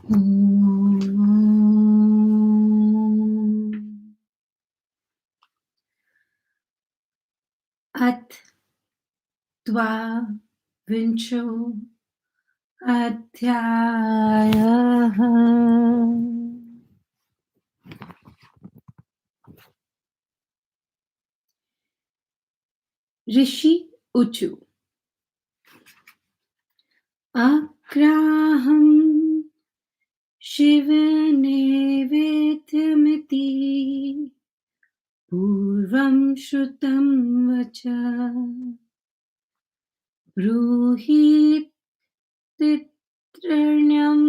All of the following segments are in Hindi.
अथ द्वाविंशो अध्यायः। ऋषि उचु अग्राहं शिवनेवेद्यमिति पूर्वं श्रुतं वच ब्रूहि तित्रण्यं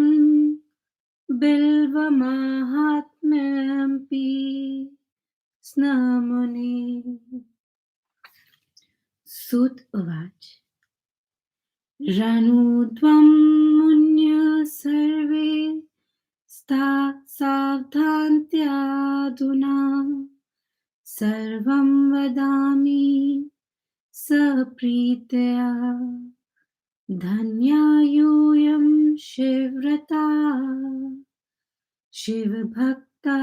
बिल्वमाहात्म्यंपि स्नमुने। सूत उवाच रणुध्वं मुन्य सर्वे सावधानत्याधुना सर्वं वदामि सप्रीत्या धन्या यूयं शिवव्रता शिवभक्ता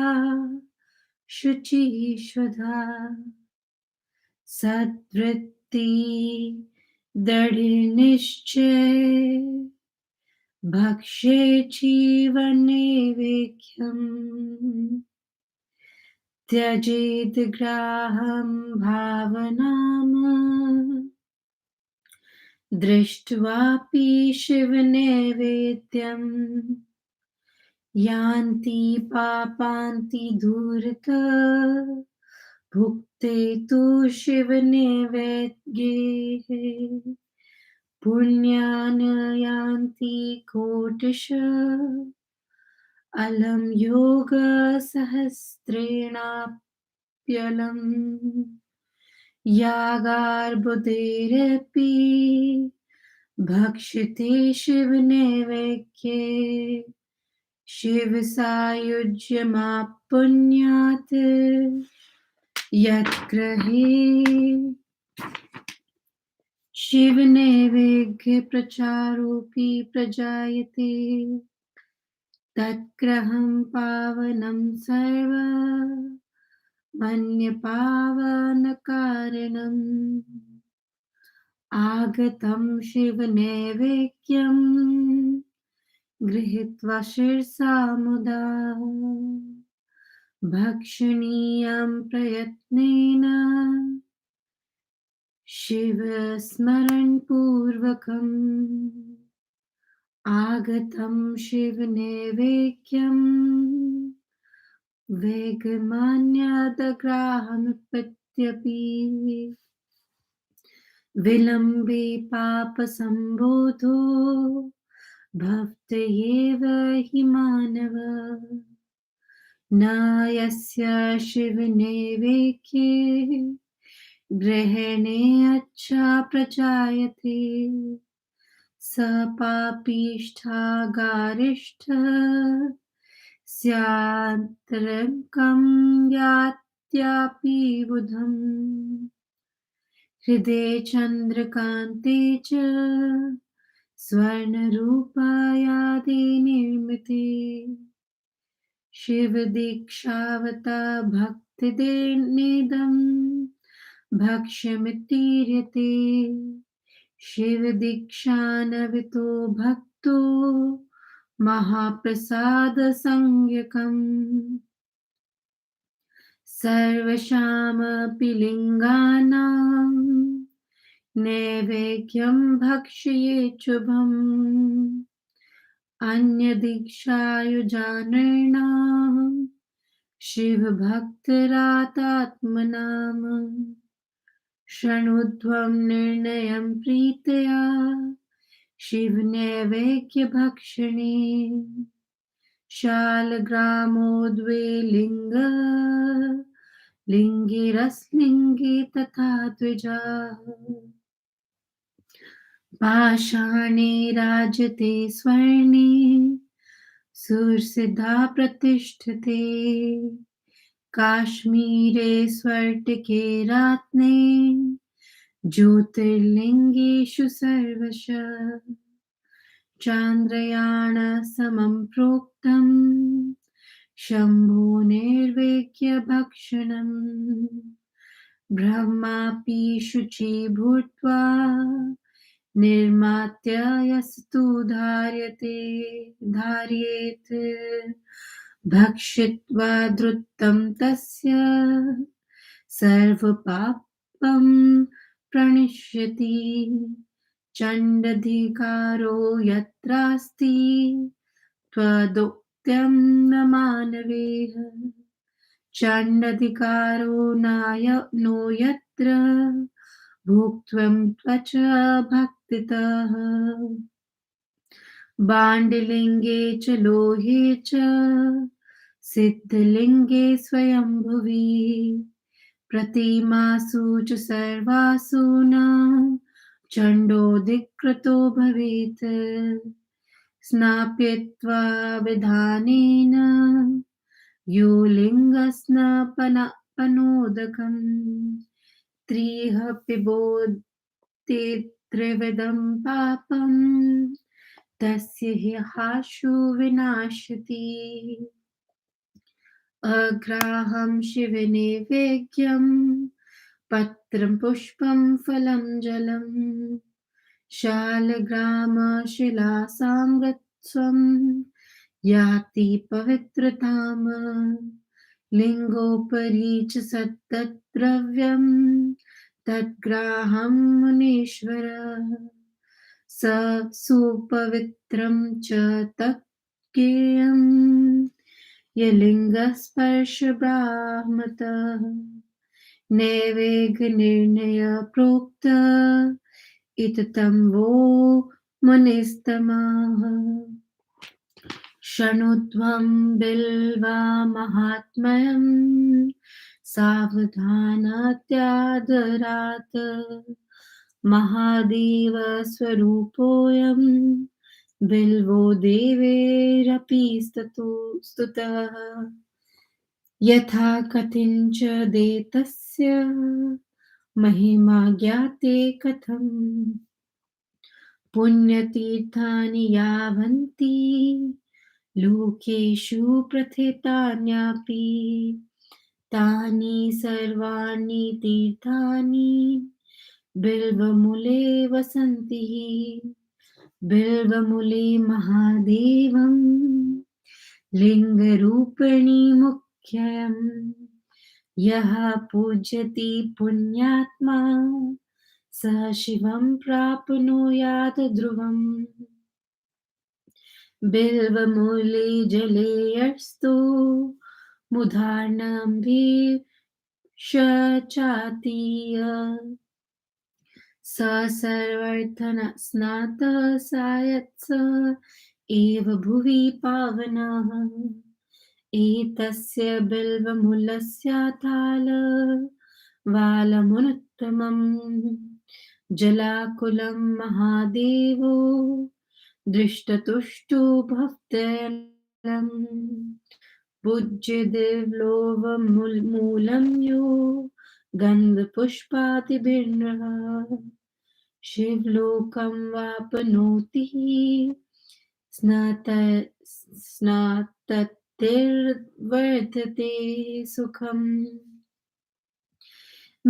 शुचिष्वधा सद्वृत्ति दृढनिश्चय भक्ष्ये जीवनैवेद्यम् त्यजेद् ग्राहं भावनाम् दृष्ट्वापि शिवनैवेद्यम् यान्ति पापान्ति दूरत भुक्ते तु शिवनैवेद्ये पुण्यान् यान्ति कोटिशः अलं योगसहस्रेणाप्यलम् यागार्बुदैरपि भक्ष्यते शिवनैवेद्ये शिवसायुज्यमापुण्यात् यद्गृहे शिवनैवेद्यप्रचारोऽपि प्रजायते तत्ग्रहं पावनं सर्व मन्यपावनकारणम् आगतं शिवनैवेद्यं गृहीत्वा शिरसा मुदा भक्षणीयं प्रयत्नेन शिवस्मरणपूर्वकम् आगतं शिवनैवेद्यं वेगमान्यदग्राहमुपैत्यपि विलम्बे पापसम्बोधो भवत्येव हि मानव न यस्य शिवनैवेद्ये ग्रहणे अच्छा प्रजायते स पापिष्ठागारिष्ठः स्यान्तरङ्गं यात्यापि बुधम् हृदये चन्द्रकान्ते च स्वर्णरूपायादि निर्मिते शिवदीक्षावता भक्तिदेनेदं भक्ष्यमितीर्यते शिवदीक्षानवितो भक्तो महाप्रसादसंज्ञकम् सर्वेषामपि लिङ्गानां नैवेद्यं भक्षयेत् शुभम् अन्यदीक्षायुजानॄणां शिवभक्तरातात्मनाम् शृणुध्वं निर्णयं प्रीत्या शिवनैवेद्यभक्षणे शालग्रामो द्वे लिङ्गिरस्लिङ्गे तथा द्विजाः पाषाणे राजते स्वर्णे सुरसिद्धा प्रतिष्ठते काश्मीरे स्फटिके रत्ने ज्योतिर्लिङ्गेषु सर्वशः चान्द्रयानसमं प्रोक्तम् शम्भो निर्वेक्यभक्षणम् ब्रह्मापि शुचि भूत्वा निर्मात्य यस्तु धार्येत भक्षित्वा धृतं तस्य सर्वपापं प्रणश्यति चण्डधिकारो यत्रास्ति त्वदुक्तं न मानवेह चण्डधिकारो नो यत्र भोक्त्वं त्वच भक्तितः बाण्डलिङ्गे च लोहे च सिद्धलिङ्गे स्वयंभुवि प्रतिमासु च सर्वासु न चण्डोऽधिकृतो भवेत् स्नाप्यत्वा विधानेन यो लिङ्गस्नापनोदकम् त्रिः पिबोति त्रिविधं पापम् तस्य हि हाशु विनाशति अग्राहं शिवनैवेद्यं पत्रं पुष्पं फलं जलम् शालग्रामशिलासाङ्गत्वं याति पवित्रताम् लिङ्गोपरि च सत्तद्द्रव्यं तद्ग्राहं मुनीश्वर स सुपवित्रं च तत्ज्ञेयम् यलिङ्गस्पर्शब्राह्मतः नैवेद्यनिर्णय प्रोक्त इत्थं वो मुनिस्तमाः शृणुध्वं बिल्वा महात्म्यं सावधानत्यादरात् महादेवस्वरूपोऽयं बिल्वो देवैरपि स्तुतः यथा कथञ्च दैतस्य महिमा ज्ञाते कथम् पुण्यतीर्थानि यावन्ति लोकेषु प्रथितान्यपि तानि सर्वाणि तीर्थानि बिल्वमूले वसन्ति बिल्वमूले महादेवं लिङ्गरूपिणी मुख्यम् यः पूजति पुण्यात्मा सः शिवं प्राप्नुयात् ध्रुवम् बिल्वमूले जले यस्तु मुदार्णम्भिषचातीय स सर्वर्थन स्नातः सायत्स एव भुवि पावनः एतस्य बिल्वमूलस्याथाल वालमुत्तमम् जलाकुलं महादेवो दृष्टतुष्टो भक्तैलम् पूज्य दिव्लोकमूलं यो गन्धपुष्पादिभिर्नः शिवलोकं वाप्नोति स्नाततिर्वर्धते सुखम्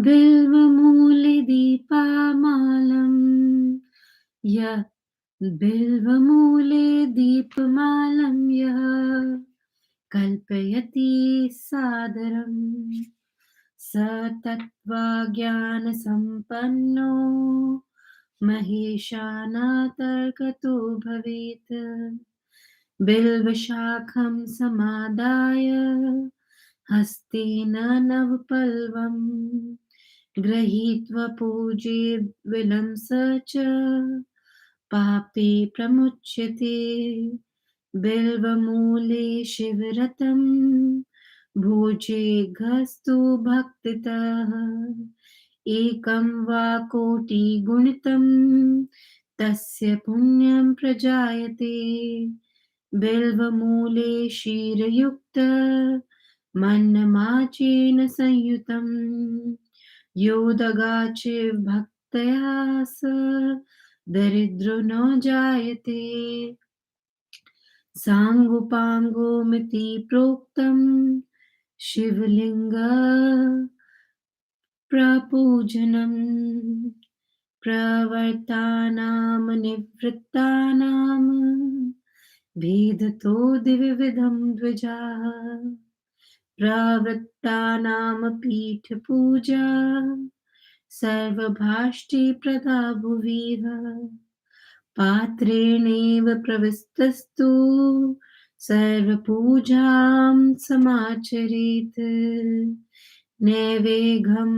बिल्वमूले दीपमालं यः कल्पयति सादरम् स तत्त्वज्ञानसम्पन्नो महेशानातर्कतो भवेत् बिल्वशाखं समादाय हस्तेन नवपल्लवम् गृहीत्वा पूजयेद् स च पापे प्रमुच्यते बिल्वमूले शिवरतं भोजेऽघस्तु भक्तितः एकं वा कोटिगुणितं तस्य पुण्यं प्रजायते बिल्वमूले क्षीरयुक्त मन्नमाचेन संयुतं योदगाचे भक्तया स दरिद्रो न जायते। साङ्गोपाङ्गोमिति प्रोक्तम् शिवलिङ्ग प्रपूजनम् प्रवर्तानां निवृत्तानां भेदतो द्विविधं द्विजाः। प्रवृत्तानां पीठपूजा सर्वभाष्टि प्रदा भुविः। पात्रेणैव प्रविस्तस्तु सर्वपूजां समाचरेत्। नैवेद्यमभिषेकान्ते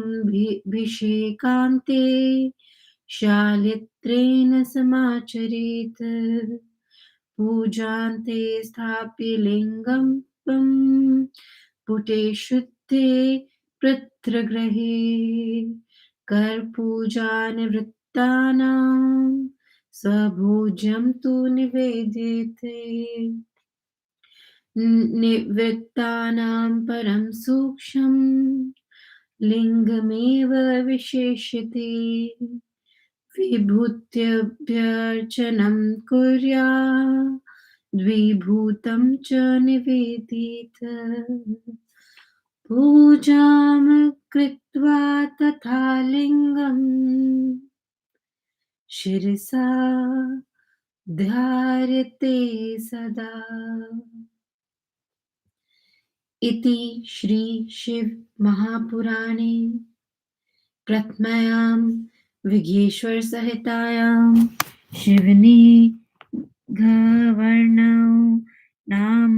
शालित्रेण समाचरेत्। पूजान्ते स्थाप्य लिङ्गं पुटे शुद्धे पृथ्रगृहे। करपूजानिवृत्तानां स्वभोज्यं तु निवेद्यते। निवृत्तानां परं सूक्ष्मं लिङ्गमेव विशेष्यते। विभूत्यभ्यर्चनं कुर्यात् द्विभूतं च निवेदित। पूजां कृत्वा तथा लिङ्गं शिरसा धार्यते सदा। इति श्री शिव महापुराणे प्रथमायां विघ्नेश्वर संहितायां शिवनिगमवर्णौ नाम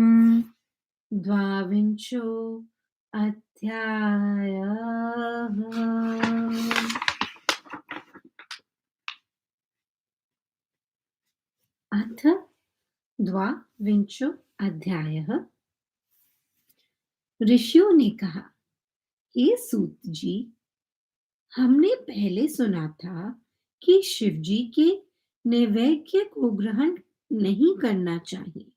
द्वाविंशो अध्यायः। अथ द्वाविंशो अध्यायः। ऋषियों ने कहा, हे सूत जी, हमने पहले सुना था कि शिवजी के नैवेद्य को ग्रहण नहीं करना चाहिए।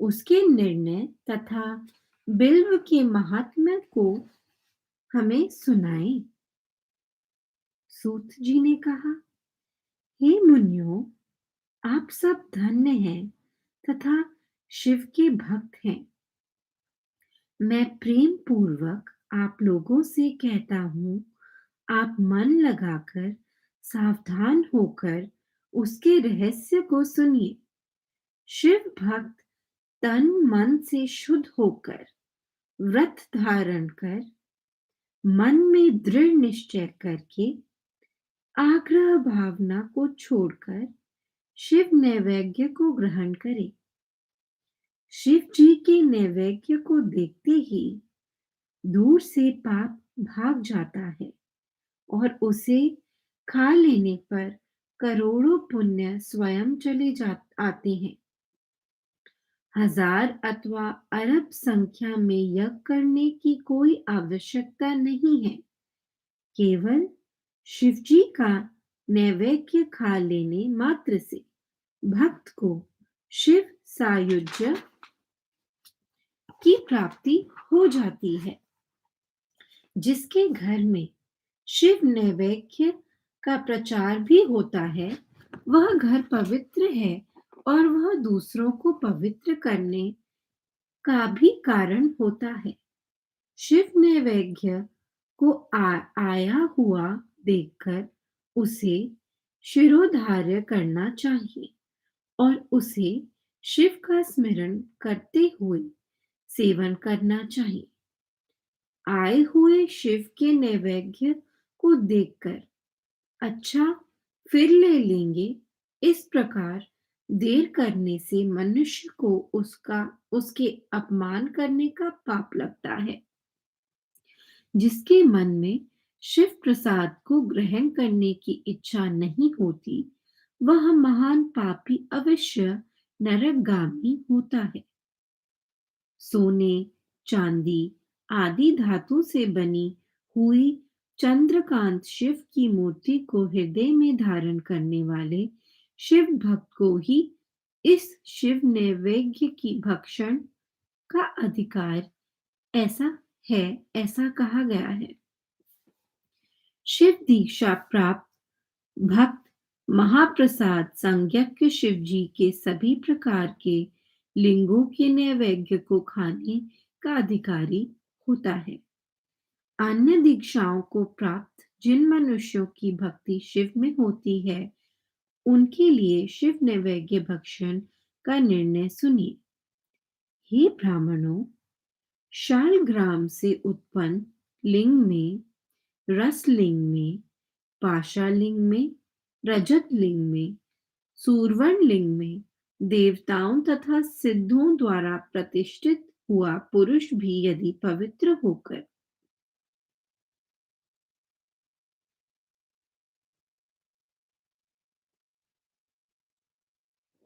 उसके निर्णय तथा बिल्व के महात्म्य को हमें सुनाएं। सूत जी ने कहा, हे मुनियों, आप सब धन्य हैं तथा शिव के भक्त हैं। मैं प्रेम पूर्वक आप लोगों से कहता हूँ, आप मन लगाकर सावधान होकर उसके रहस्य को सुनिए। शिव भक्त तन मन से शुद्ध होकर व्रत धारण कर मन में दृढ़ निश्चय करके आग्रह भावना को छोड़कर शिव नैवेद्य को ग्रहण करे। शिव जी के नैवेद्य को देखते ही दूर से पाप भाग जाता है और उसे खा लेने पर करोड़ों पुण्य स्वयं चले आते हैं। हजार अथवा अरब संख्या में यज्ञ करने की कोई आवश्यकता नहीं है। केवल शिवजी का नैवेद्य खा लेने मात्र से भक्त को शिव सायुज्य की प्राप्ति हो जाती है। जिसके घर में शिव नैवेद्य का प्रचार भी होता है, वह घर पवित्र है और वह दूसरों को पवित्र करने का भी कारण होता है। शिव नैवेद्य को आया हुआ देखकर उसे शिरोधार्य करना चाहिए और उसे शिव का स्मरण करते हुए सेवन करना चाहिए। आए हुए शिव के नैवेद्य को देखकर अच्छा फिर ले लेंगे, इस प्रकार देर करने से मनुष्य को उसके अपमान करने का पाप लगता है। जिसके मन में शिव प्रसाद को ग्रहण करने की इच्छा नहीं होती, वह महान पापी अवश्य नरकगामी होता है। सोने, चांदी आदि धातु से बनी हुई चंद्रकांत शिव की मूर्ति को हृदय में धारण करने वाले शिव भक्त को ही इस शिव नैवेद्य की भक्षण का अधिकार ऐसा कहा गया है। शिव दीक्षा प्राप्त भक्त महाप्रसाद संज्ञक शिव जी के सभी प्रकार के लिंगों के नैवेद्य को खाने का अधिकारी होता है। अन्य दीक्षाओं को प्राप्त जिन मनुष्यों की भक्ति शिव में होती है, उनके लिए शिव नैवेद्य भक्षण का निर्णय सुनिए। हे ब्राह्मणों, शालग्राम से उत्पन्न लिंग में, रसलिंग में, पाशालिंग में, रजत लिंग में, सूरवर्ण लिंग में देवताओं तथा सिद्धों द्वारा प्रतिष्ठित हुआ पुरुष भी यदि पवित्र होकर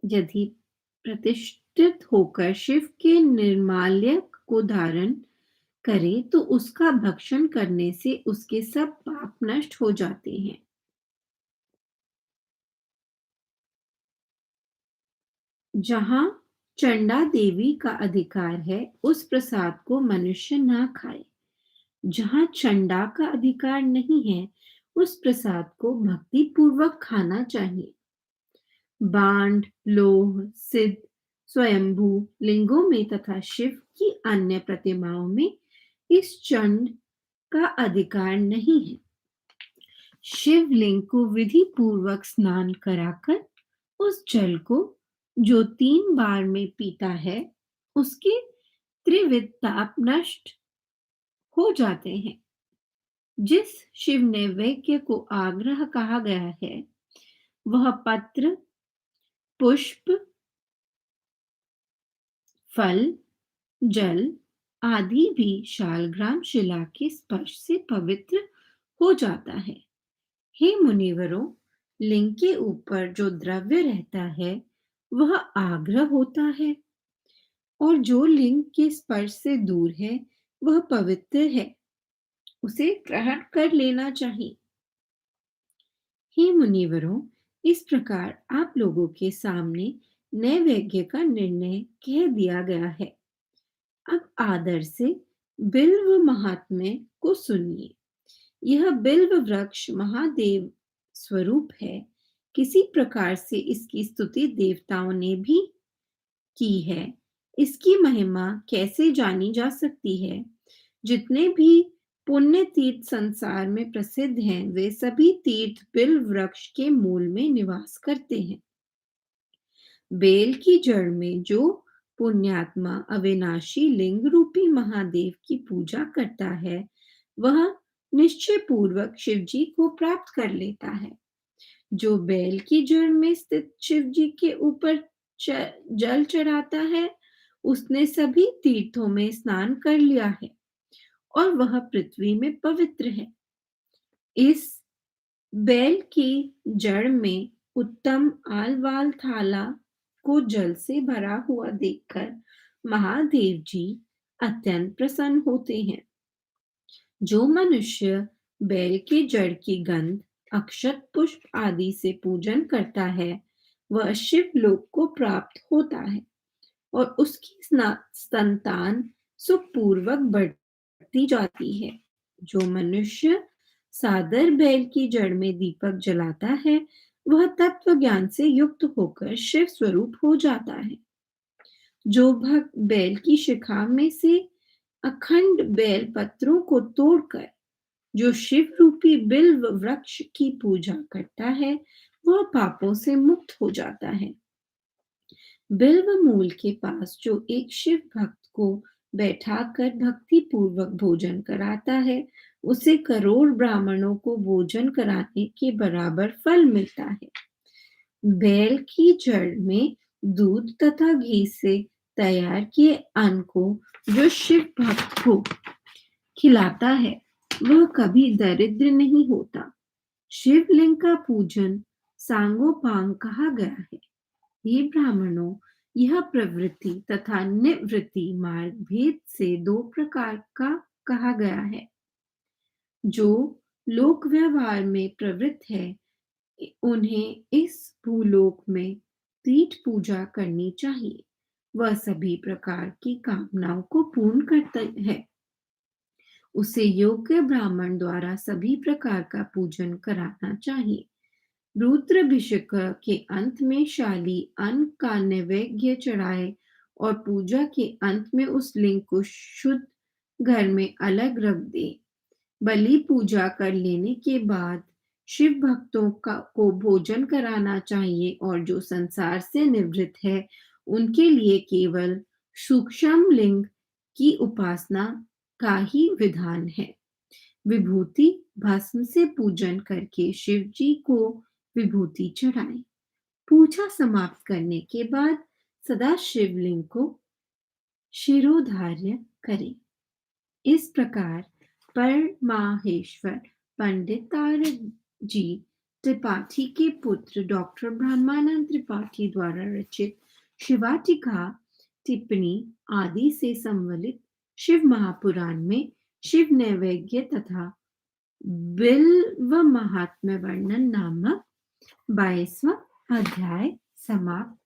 यदि प्रतिष्ठित होकर शिव के निर्माल्य को धारण करे तो उसका भक्षण करने से उसके सब पाप नष्ट हो जाते हैं। जहां चंडा देवी का अधिकार है, उस प्रसाद को मनुष्य ना खाए। जहां चंडा का अधिकार नहीं है, उस प्रसाद को भक्ति पूर्वक खाना चाहिए। बांड, लोह, सिद्ध, स्वयंभू लिंगों में तथा शिव की अन्य प्रतिमाओं में इस चंड का अधिकार नहीं है। शिवलिंग को विधि पूर्वक स्नान कराकर उस जल को जो 3 बार में पीता है, उसके त्रिविध ताप नष्ट हो जाते हैं। जिस शिव नैवेद्य को आग्रह कहा गया है, वह पत्र, पुष्प, फल, जल आदि भी शालग्राम शिला के स्पर्श से पवित्र हो जाता है। हे मुनिवरों, लिंग के ऊपर जो द्रव्य रहता है, वह आग्रह होता है, और जो लिंग के स्पर्श से दूर है, वह पवित्र है। उसे ग्रहण कर लेना चाहिए। हे मुनिवरों, इस प्रकार आप लोगों के सामने नैवेद्य का निर्णय कह दिया गया है। अब आदर से बिल्व महात्म्य को सुनिए। यह बिल्व वृक्ष महादेव स्वरूप है। किसी प्रकार से इसकी स्तुति देवताओं ने भी की है। इसकी महिमा कैसे जानी जा सकती है? जितने भी पुण्य तीर्थ संसार में प्रसिद्ध हैं, वे सभी तीर्थ बिल्व वृक्ष के मूल में निवास करते हैं। बेल की जड़ में जो पुण्यात्मा अविनाशी लिंग रूपी महादेव की पूजा करता है, वह निश्चय पूर्वक शिव जी को प्राप्त कर लेता है। जो बेल की जड़ में स्थित शिव जी के ऊपर जल चढ़ाता है, उसने सभी तीर्थों में स्नान कर लिया है और वह पृथ्वी में पवित्र है। इस बैल की जड़ में उत्तम आलवाल थाला को जल से भरा हुआ देखकर महादेव जी अत्यंत प्रसन्न होते हैं। जो मनुष्य बैल की जड़ की गंध, अक्षत पुष्प आदि से पूजन करता है, वह शिव लोक को प्राप्त होता है और उसकी संतान सुखपूर्वक बढ़ती जाती है। जो मनुष्य सादर बैल की जड़ में दीपक जलाता है, वह तत्व ज्ञान से युक्त होकर शिव स्वरूप हो जाता है। जो भक्त बैल की शिखा में से अखंड बेल पत्रों को तोड़कर जो शिव रूपी बिल्व वृक्ष की पूजा करता है, वह पापों से मुक्त हो जाता है। बिल्व मूल के पास जो एक शिव भक्त को बैठाकर भक्ति पूर्वक भोजन कराता है, उसे करोड़ ब्राह्मणों को भोजन कराने के बराबर फल मिलता है। बैल की जड़ में दूध तथा घी से तैयार किए अन्न को जो शिव भक्त को खिलाता है, वह कभी दरिद्र नहीं होता। शिवलिंग का पूजन सांगोपांग कहा गया है। ये ब्राह्मणों, यह प्रवृत्ति तथा निवृत्ति मार्ग भेद से 2 प्रकार का कहा गया है। जो लोक व्यवहार में प्रवृत्त है, उन्हें इस भूलोक में पीठ पूजा करनी चाहिए। वह सभी प्रकार की कामनाओं को पूर्ण करता है। उसे योग्य ब्राह्मण द्वारा सभी प्रकार का पूजन कराना चाहिए। रुद्राभिषेक के अंत में शाली अन्न का नैवेद्य चढ़ाए और पूजा के अंत में उस लिंग को शुद्ध घर में अलग रख दे। बलि पूजा कर लेने के बाद शिव भक्तों को भोजन कराना चाहिए और जो संसार से निवृत्त है उनके लिए केवल सूक्ष्म लिंग की उपासना का ही विधान है। विभूति भस्म से पूजन करके शिव जी को विभूति चढ़ाएं। पूजा समाप्त करने के बाद सदा शिवलिंग को शिरोधार्य करें। इस प्रकार परमाहेश्वर पंडितारजी त्रिपाठी के पुत्र डॉक्टर ब्रह्मानंद त्रिपाठी द्वारा रचित शिवाटिका टिप्पणी आदि से सम्मिलित शिव महापुराण में शिव नैवेद्य तथा बिल्व महात्म्य वर्णन नामक 22वां अध्याय समाप्त।